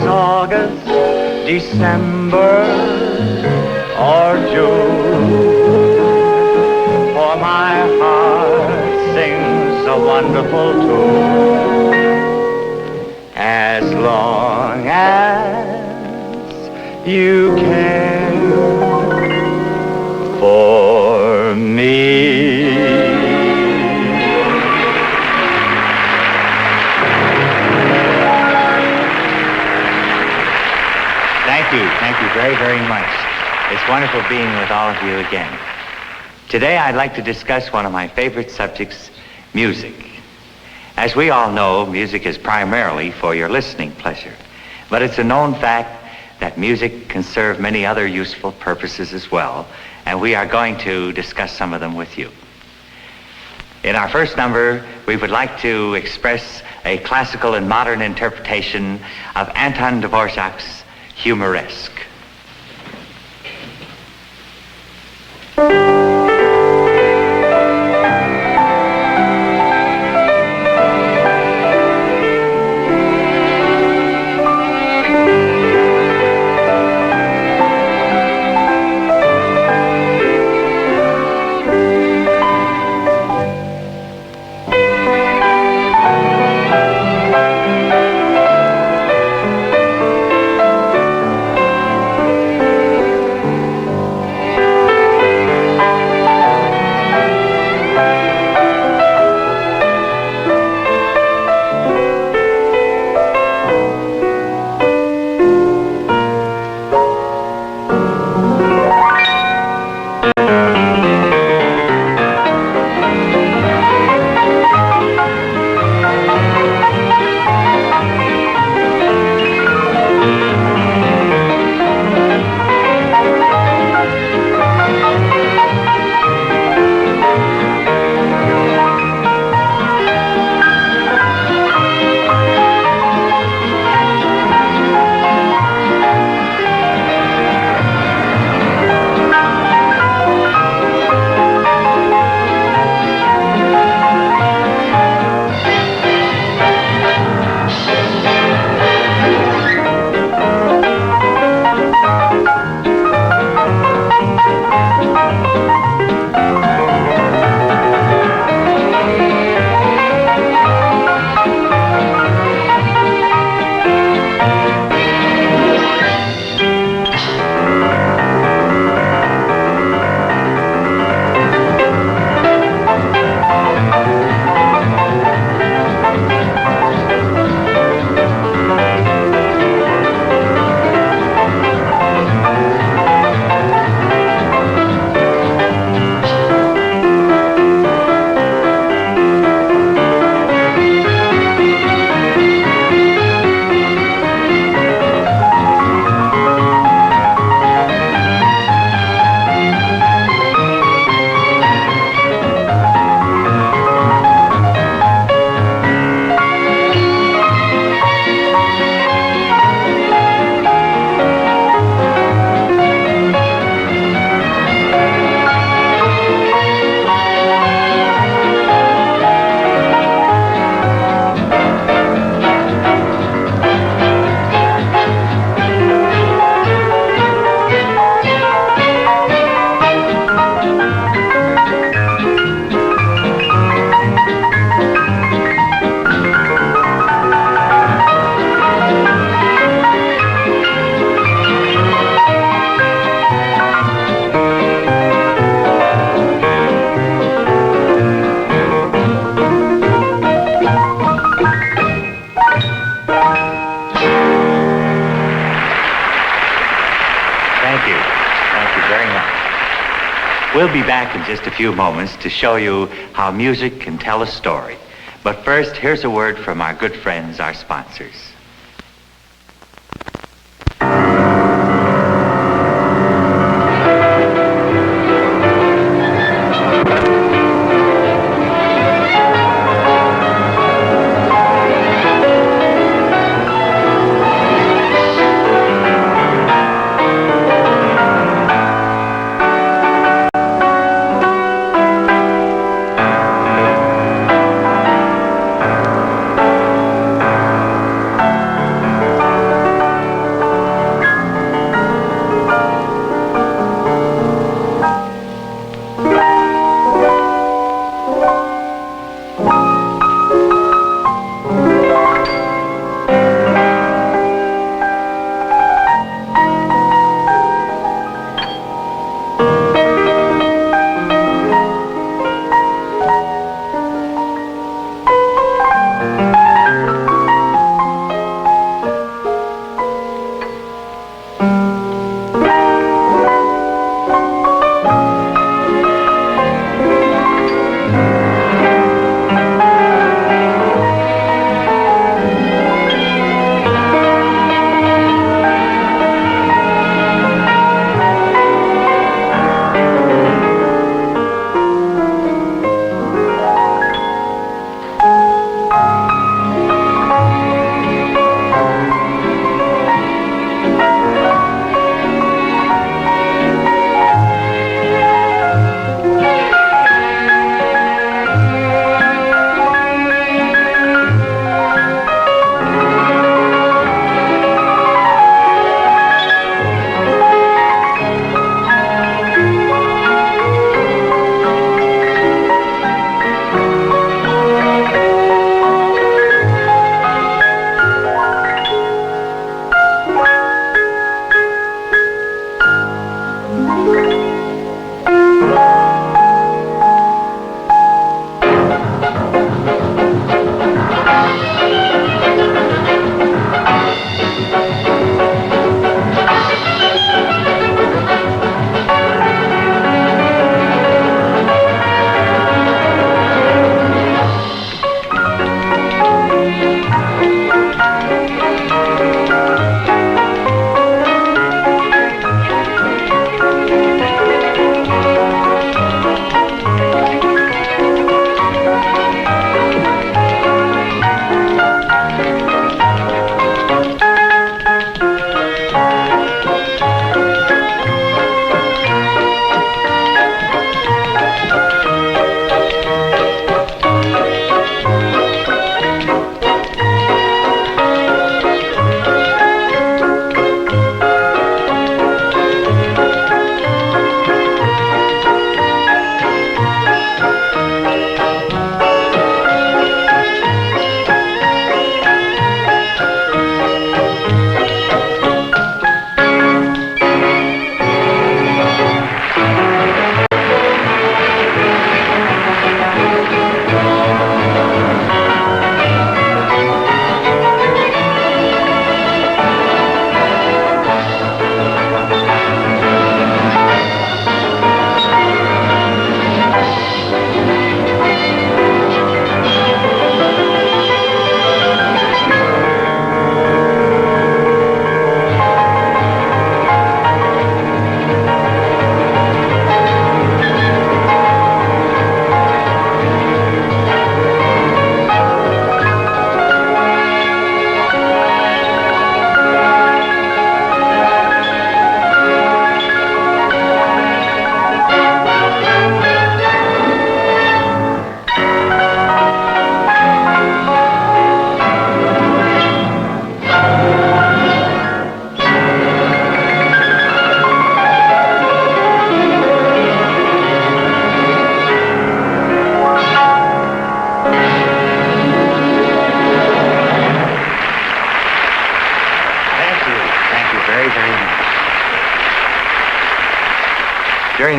August, December, or June, for my heart sings a wonderful tune. As long as you care for me. Thank you very, very much. It's wonderful being with all of you again. Today I'd like to discuss one of my favorite subjects, music. As we all know, music is primarily for your listening pleasure, but it's a known fact that music can serve many other useful purposes as well, and we are going to discuss some of them with you. In our first number, we would like to express a classical and modern interpretation of Anton Dvorak's Humoresque. We'll be back in just a few moments to show you how music can tell a story. But first, here's a word from our good friends, our sponsors.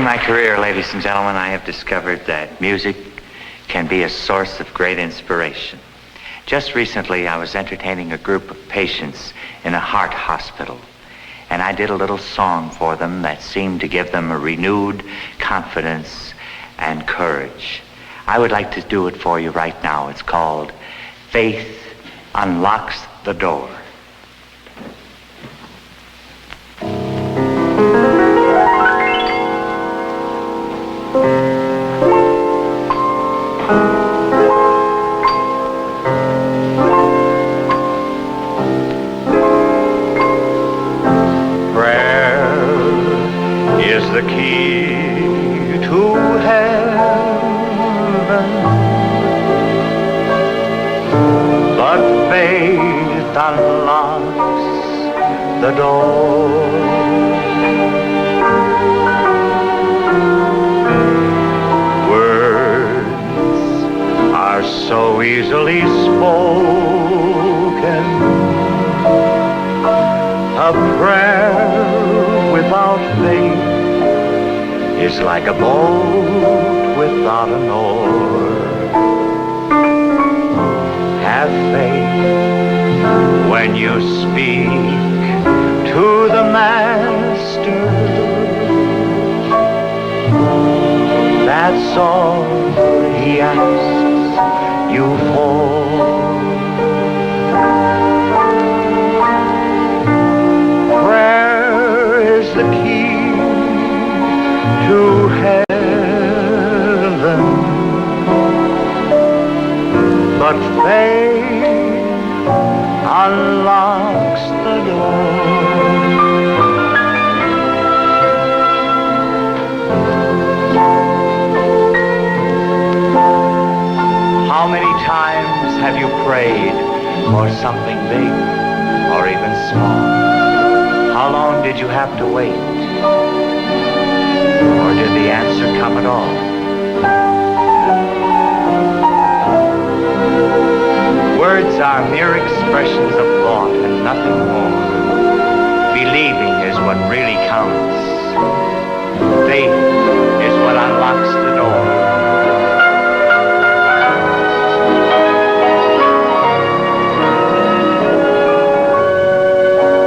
During my career, ladies and gentlemen, I have discovered that music can be a source of great inspiration. Just recently, I was entertaining a group of patients in a heart hospital, and I did a little song for them that seemed to give them a renewed confidence and courage. I would like to do it for you right now. It's called Faith Unlocks the Door. The key to heaven, but faith unlocks the door. Words are so easily spoken, a prayer without faith is like a boat without an oar. Have faith when you speak to the Master. That's all he asks you for. Prayer is the key to heaven, but faith unlocks the door. How many times have you prayed for something big or even small? How long did you have to wait? Or did the answer come at all? Words are mere expressions of thought and nothing more. Believing is what really counts. Faith is what unlocks the door.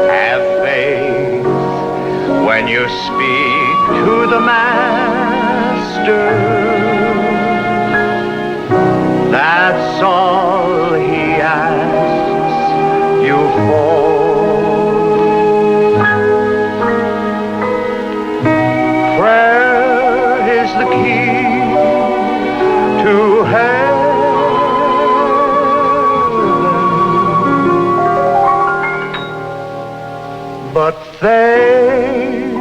Have faith when you speak to the Master. That's all he asks you for. Prayer is the key to heaven, but faith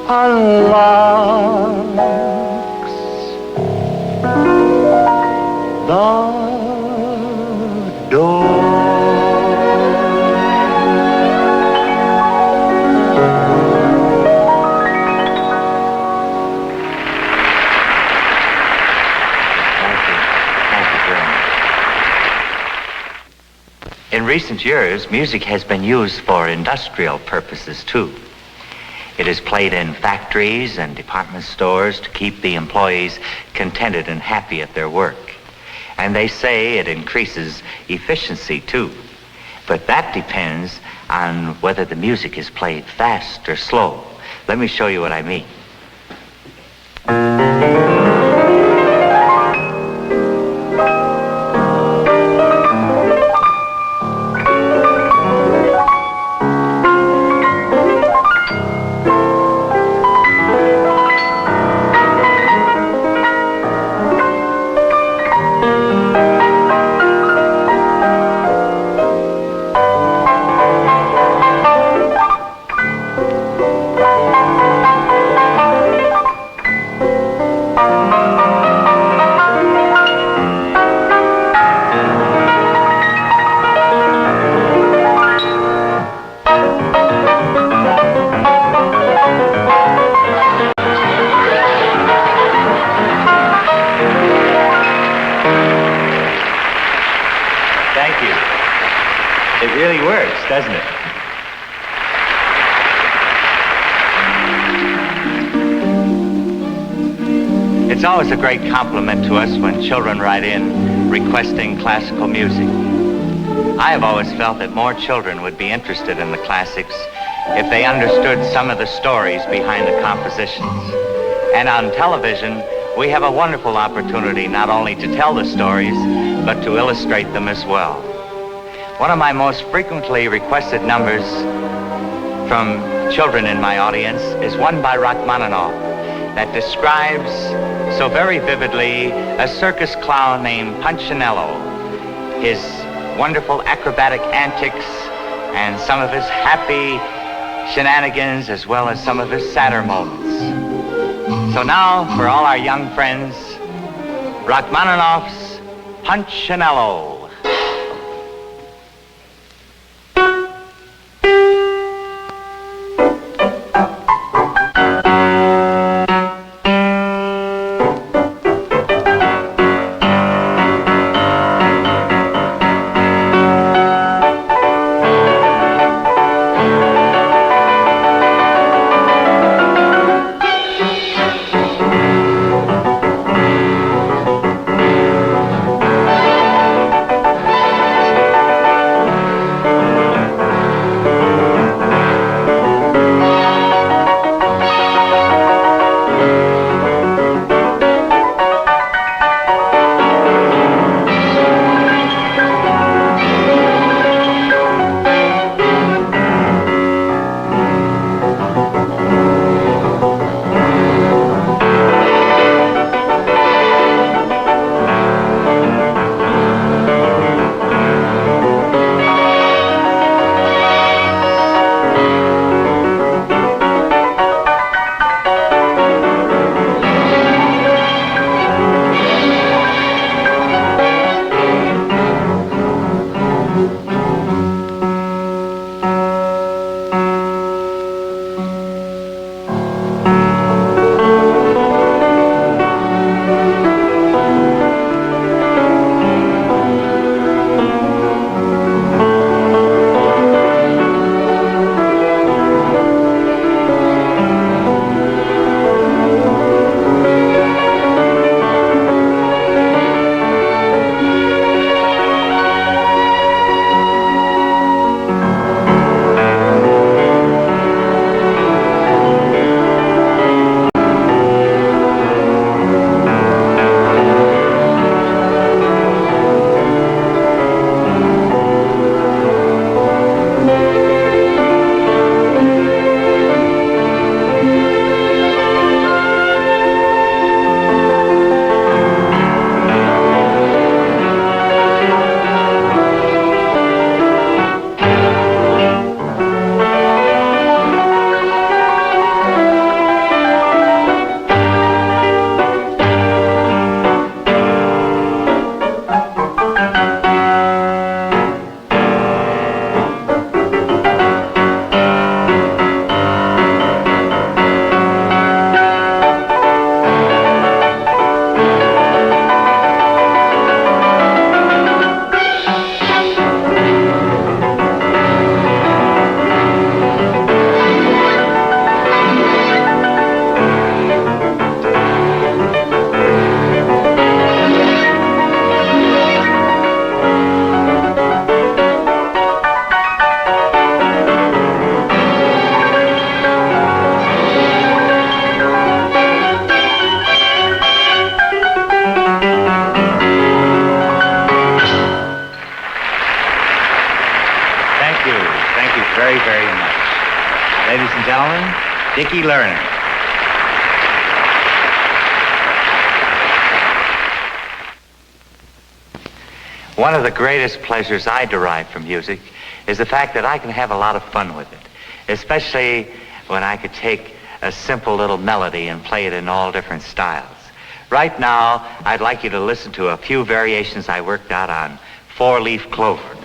unlocks the door. Thank you very much. In recent years, music has been used for industrial purposes too. It is played in factories and department stores to keep the employees contented and happy at their work. And they say it increases efficiency too. But that depends on whether the music is played fast or slow. Let me show you what I mean. It really works, doesn't it? It's always a great compliment to us when children write in requesting classical music. I have always felt that more children would be interested in the classics if they understood some of the stories behind the compositions. And on television, we have a wonderful opportunity not only to tell the stories, but to illustrate them as well. One of my most frequently requested numbers from children in my audience is one by Rachmaninoff that describes so very vividly a circus clown named Punchinello, his wonderful acrobatic antics, and some of his happy shenanigans as well as some of his sadder moments. So now, for all our young friends, Rachmaninoff's Punchinello. Very, very much. Ladies and gentlemen, Dickie Lerner. One of the greatest pleasures I derive from music is the fact that I can have a lot of fun with it, especially when I could take a simple little melody and play it in all different styles. Right now, I'd like you to listen to a few variations I worked out on four-leaf clover.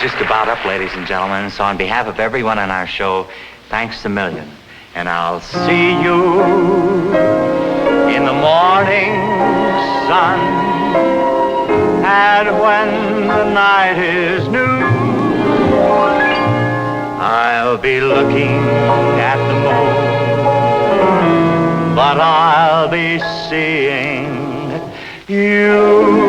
just about up, ladies and gentlemen. So on behalf of everyone on our show, thanks a million. And I'll see you in the morning sun. And when the night is new, I'll be looking at the moon, but I'll be seeing you.